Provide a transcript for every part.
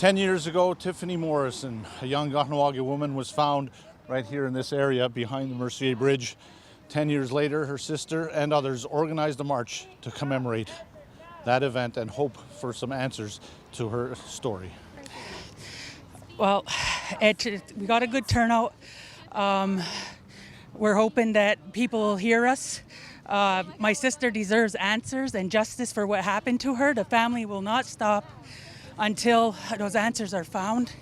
10 years ago, Tiffany Morrison, a young Kahnawake woman, was found right here in this area behind the Mercier Bridge. 10 years later, her sister and others organized a march to commemorate that event and hope for some answers to her story. Well, we got a good turnout. We're hoping that people will hear us. My sister deserves answers and justice for what happened to her. The family will not stop until those answers are found.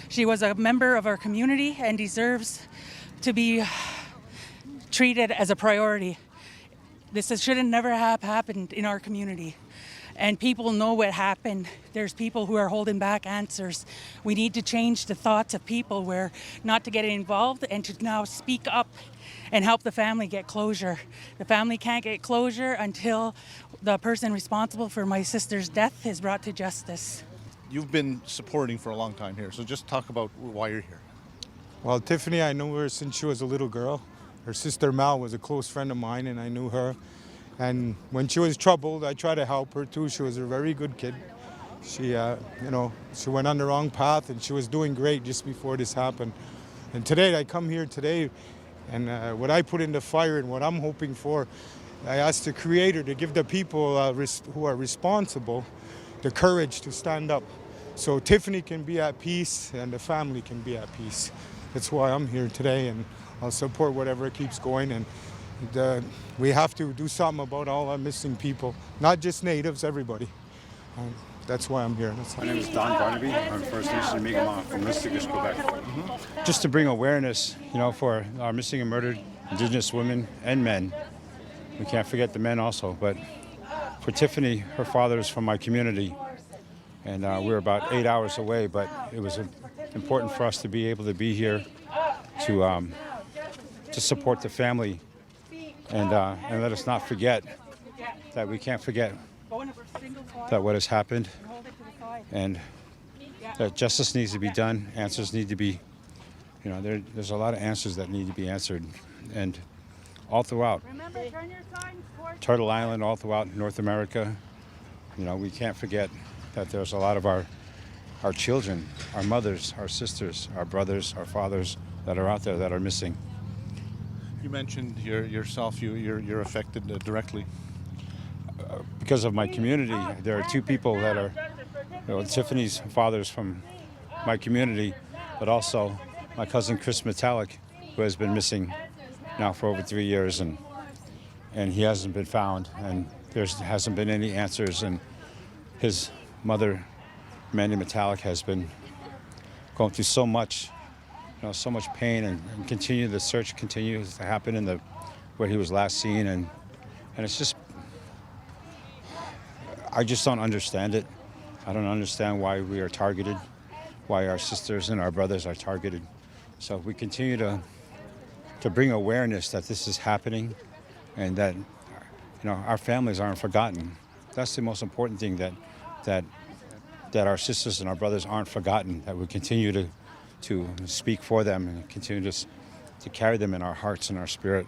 She was a member of our community and deserves to be treated as a priority. This should have never have happened in our community. And people know what happened. There's people who are holding back answers. We need to change the thoughts of people where not to get involved and to now speak up and help the family get closure. The family can't get closure until the person responsible for my sister's death is brought to justice. You've been supporting for a long time here, so just talk about why you're here. Well, Tiffany, I know her since she was a little girl. Her sister Mel was a close friend of mine, and I knew her. And when she was troubled, I tried to help her too. She was a very good kid. She, she went on the wrong path, and she was doing great just before this happened. And today, I come here today, and what I put in the fire and what I'm hoping for, I asked the Creator to give the people who are responsible the courage to stand up, so Tiffany can be at peace and the family can be at peace. That's why I'm here today, and I'll support whatever keeps going. And we have to do something about all our missing people, not just natives, everybody. That's why I'm here. My name is Don Barnaby. I'm First Nation Mi'kmaq from Mysticus, Quebec. Just to bring awareness, for our missing and murdered Indigenous women and men. We can't forget the men also, but for Tiffany, her father is from my community, and we're about 8 hours away, but it was important for us to be able to be here to support the family and let us not forget that we can't forget that what has happened, and that justice needs to be done, answers need to be, there's a lot of answers that need to be answered, and all throughout Turtle Island, all throughout North America, we can't forget that there's a lot of our children, our mothers, our sisters, our brothers, our fathers that are out there that are missing. You mentioned yourself, you're affected directly. Because of my community, there are two people that are, Tiffany's father's from my community, but also my cousin Chris Metallic, who has been missing now for over 3 years, and he hasn't been found, and there hasn't been any answers, and his mother, Mandy Metallic, has been going through so much, so much pain, and the search continues to happen where he was last seen, and it's just, I just don't understand it. I don't understand why we are targeted, why our sisters and our brothers are targeted. So we continue to bring awareness that this is happening, and that our families aren't forgotten. That's the most important thing, that our sisters and our brothers aren't forgotten, that we continue to speak for them and continue to carry them in our hearts and our spirit.